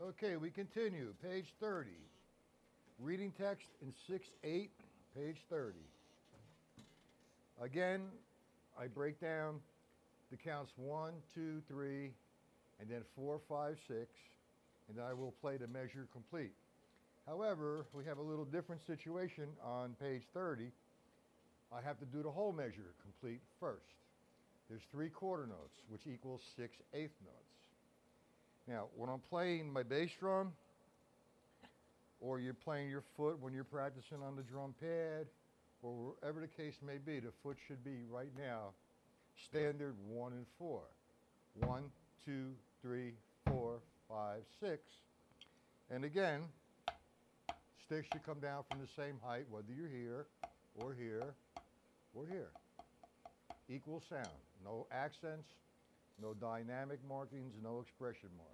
Okay, we continue. Page 30. Reading text in 6-8, page 30. Again, I break down the counts 1, 2, 3, and then 4, 5, 6, and then I will play the measure complete. However, we have a little different situation on page 30. I have to do the whole measure complete first. There's 3 quarter notes, which equals 6/8 notes. Now, when I'm playing my bass drum, or you're playing your foot when you're practicing on the drum pad, or wherever the case may be, the foot should be right now standard 1 and 4. 1, 2, 3, 4, 5, 6. And again, sticks should come down from the same height, whether you're here, or here, or here. Equal sound. No accents, no dynamic markings, no expression marks.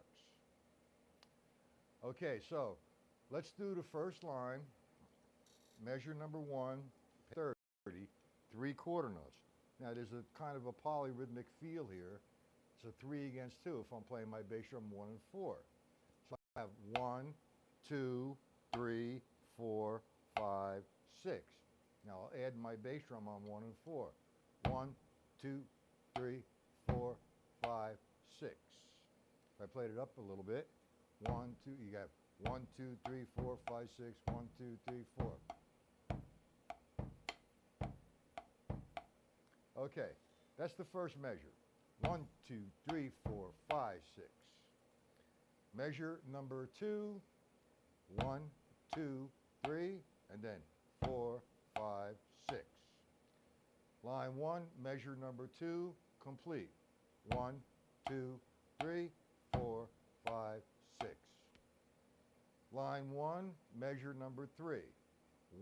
Okay, so let's do the first line, measure number 1, 30, 3 quarter notes. Now there's a kind of a polyrhythmic feel here. It's a 3 against 2 if I'm playing my bass drum 1 and 4. So I have 1, 2, 3, 4, 5, 6. Now I'll add my bass drum on 1 and 4. 1, 2, 3, 4, 5, 6. If I played it up a little bit, 1, 2, you got 1, 2, 3, 4, 5, 6, 1, 2, 3, 4. Okay, that's the first measure. 1, 2, 3, 4, 5, 6. Measure number 2, 1, 2, 3, and then 4, 5, 6. Line 1, measure number 2, complete. 1, 2, 3, 4, 5, 6. Line 1, measure number 3.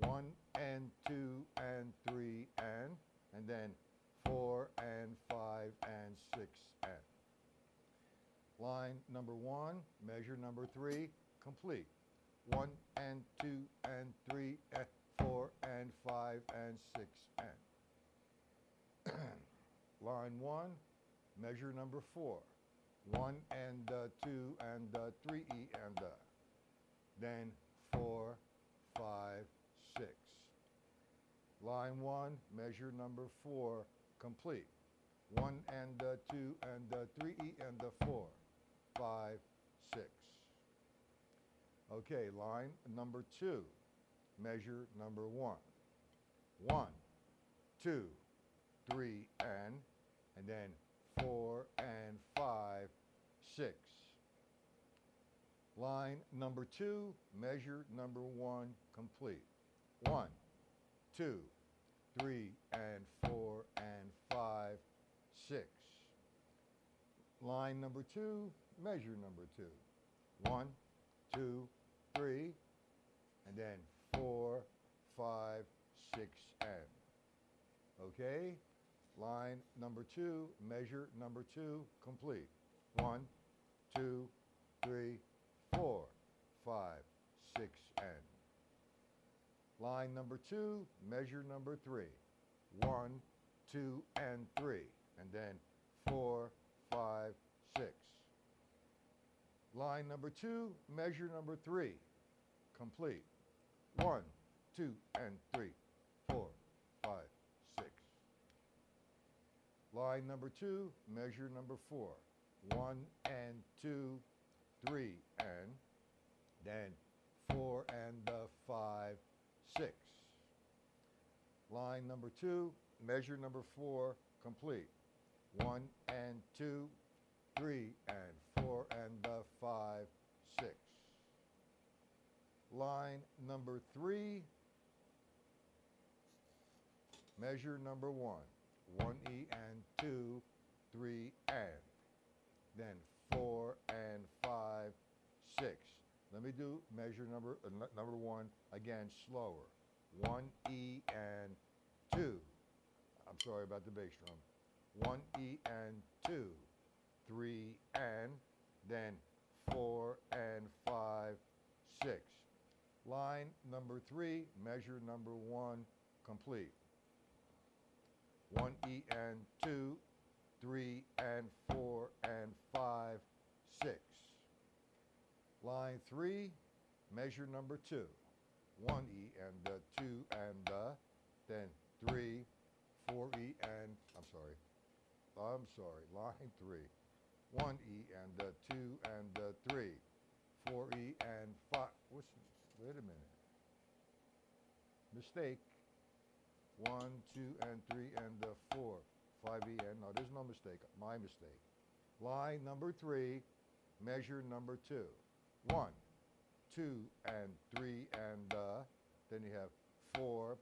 1 and 2 and 3 and then 4 and 5 and 6 and. Line number 1, measure number 3, complete. 1 and 2 and 3 and 4 and 5 and 6 and. Line 1, measure number 4. 1 and 2 and 3 and then 4, 5, 6. Line 1, measure number 4, complete. 1 and 2 and 3 and 4, 5, 6. Okay, line number 2, measure number 1. 1, 2, 3 and then 4 and 5, 6. Line number 2, measure number 1, complete. 1, 2, 3 and 4 and 5, 6. Line number 2, measure number 2. 1, 2, 3, and then 4, 5, 6 and. Okay? Line number 2, measure number 2, complete. 1, 2, 3, 4, 5, 6 and. Line number 2, measure number 3. 1, 2 and 3 and then 4, 5, 6. Line number 2, measure number 3, complete. 1, 2 and 3, 4, 5, 6. Line number 2, measure number 4. 1 and 2, 3 and then 4 and 5, 6. Line number 2, measure number 4, complete. 1 and 2, 3 and 4 and 5, 6. Line number 3, measure number 1. 1E and 2, 3 and. Then 4 and 5, 6. Let me do measure number 1 again slower. 1E and 2. I'm sorry about the bass drum. 1E and 2, 3 and, then 4 and 5, 6. Line number 3, measure number 1, complete. 1E and 2, 3 and 4 and 5, 6. Line 3, measure number 2. 1E and 2 and then 3, 4E and, line 3. 1E and 2 and 3, 4E and 5. Wait a minute. Mistake. 1, 2 and 3 and 4, 5E and, no, there's no mistake, my mistake. Line number 3, measure number 2. 1, 2 and 3 and then you have 4,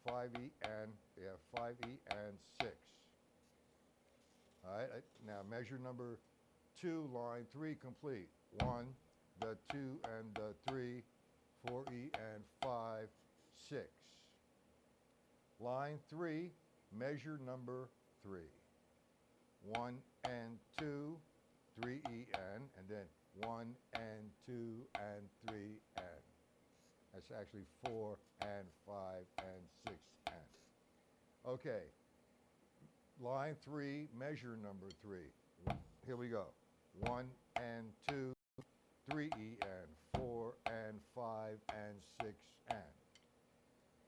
5E and you have 5E and 6. All right, now measure number 2, line 3 complete. 1, the 2 and the 3, 4E and 5, 6. Line 3, measure number 3. 1 and 2, 3E and then 1 and 2 and 3N. That's actually 4 and 5 and 6N. Okay, line 3, measure number 3. Here we go. 1 and 2, 3E and 4 and 5 and 6N.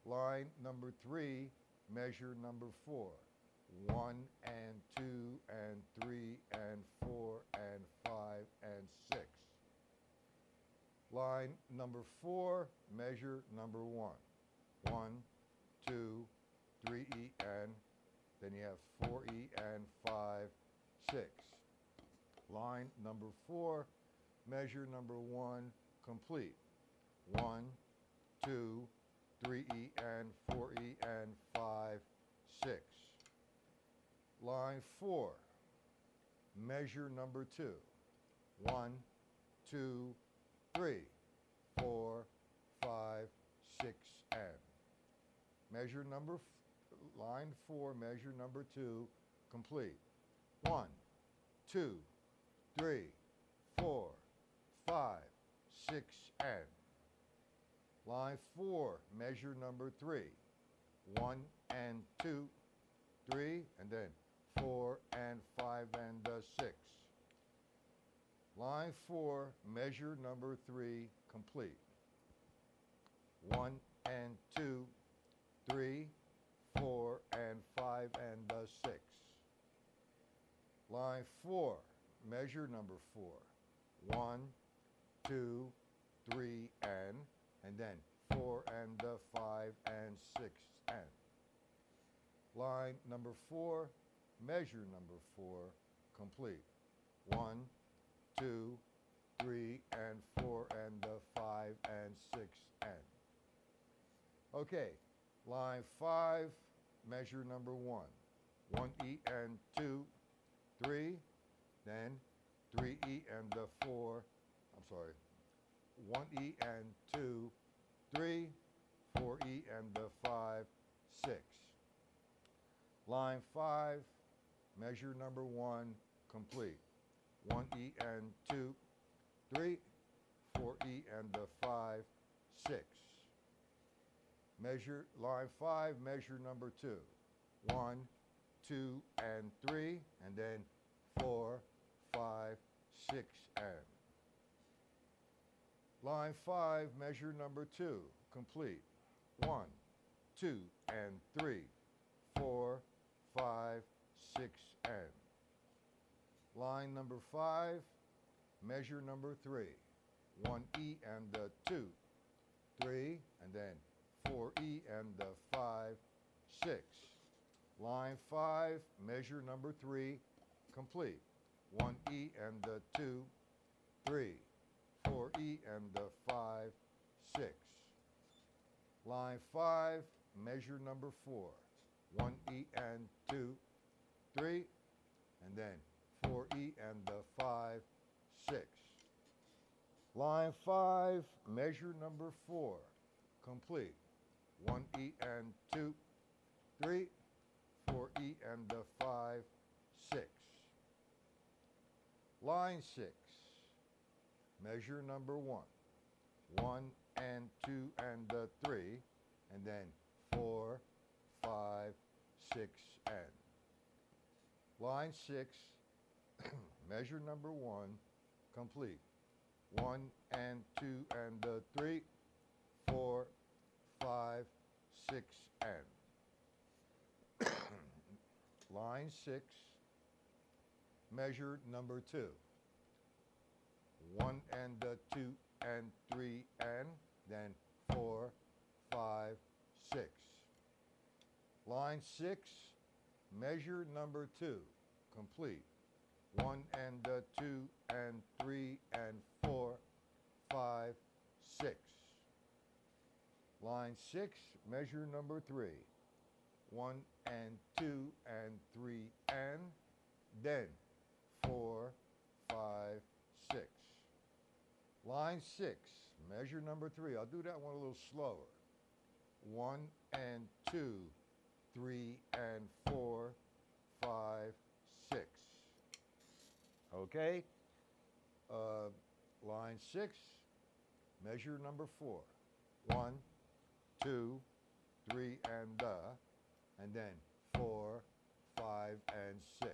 Line number 3, measure number 4. 1 and 2 and 3 and 4 and 5 and 6. Line number 4, measure number 1. 1, 2, 3E and then you have 4E and 5, 6. Line number 4, measure number 1, complete. 1, 2, 3E and 4E and 5, 6. Line 4, measure number 2. 1, 2, 3, 4, 5, 6, and. Measure number, line 4, measure number 2, complete. 1, 2, 3, 4, 5, 6, and. Line 4, measure number 3. 1 and 2, 3, and then 4 and 5 and 6. Line 4, measure number 3, complete. 1 and 2, 3, 4 and 5 and 6. Line 4, measure number 4. 1, 2, 3, and then 4 and 5 and 6 and. Line number 4, measure number 4, complete. 1, 2, 3, and 4 and 5 and 6 and. Okay, line 5, measure number 1. 1E and 2, 3, then 3E and 4, 1E and 2, 3, 4E and 5, 6. Line 5, measure number 1, complete. 1E and 2, 3, 4E and 5, 6. Measure, line 5, measure number 2. 1, 2, and 3, and then 4, 5, 6, and. Line 5, measure number 2, complete. 1, 2, and 3, 4, 5, 6, and. Line number 5, measure number 3. 1E and 2, 3, and then 4E and 5, 6. Line 5, measure number 3, complete. 1E and 2, 3, 4E and 5, 6. Line 5, measure number 4. 1E and 2, 3, and then 4E and 5, 6. Line 5, measure number 4, complete. 1E and 2, 3, 4E and 5, 6. Line 6, measure number 1. 1 and 2 and 3, and then 4, 5, 6, and. Line 6, measure number 1, complete. 1 and 2 and 3, 4, 5, 6 and. Line 6, measure number 2. 1 and 2 and 3 and, then 4, 5, 6. Line 6, measure number 2, complete. 1 and 2 and 3 and 4, 5, 6. Line 6, measure number 3. 1 and 2 and 3 and, then 4, 5, 6. Line 6, measure number 3. I'll do that one a little slower. 1 and 2, 3 and 4, 5, 6. Okay? Line 6, measure number 4. 1, 2, 3 and then 4, 5 and 6.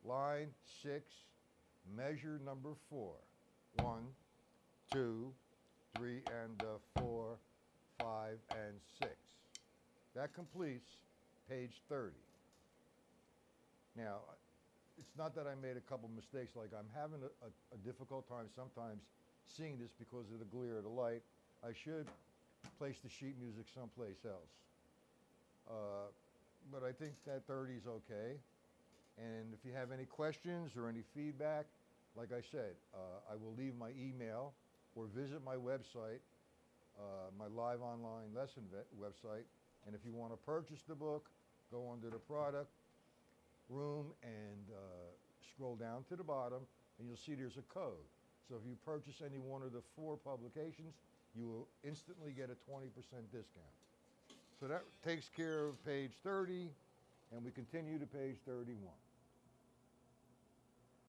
Line 6, measure number 4. 1, 2, 3 and 4, 5 and 6. That completes page 30. Now, it's not that I made a couple mistakes, like I'm having a difficult time sometimes seeing this because of the glare of the light. I should place the sheet music someplace else. But I think that 30 is okay. And if you have any questions or any feedback, like I said, I will leave my email or visit my website, my live online lesson website. And if you want to purchase the book, go under the product room and scroll down to the bottom, and you'll see there's a code. So if you purchase any one of the 4 publications, you will instantly get a 20% discount. So that takes care of page 30, and we continue to page 31.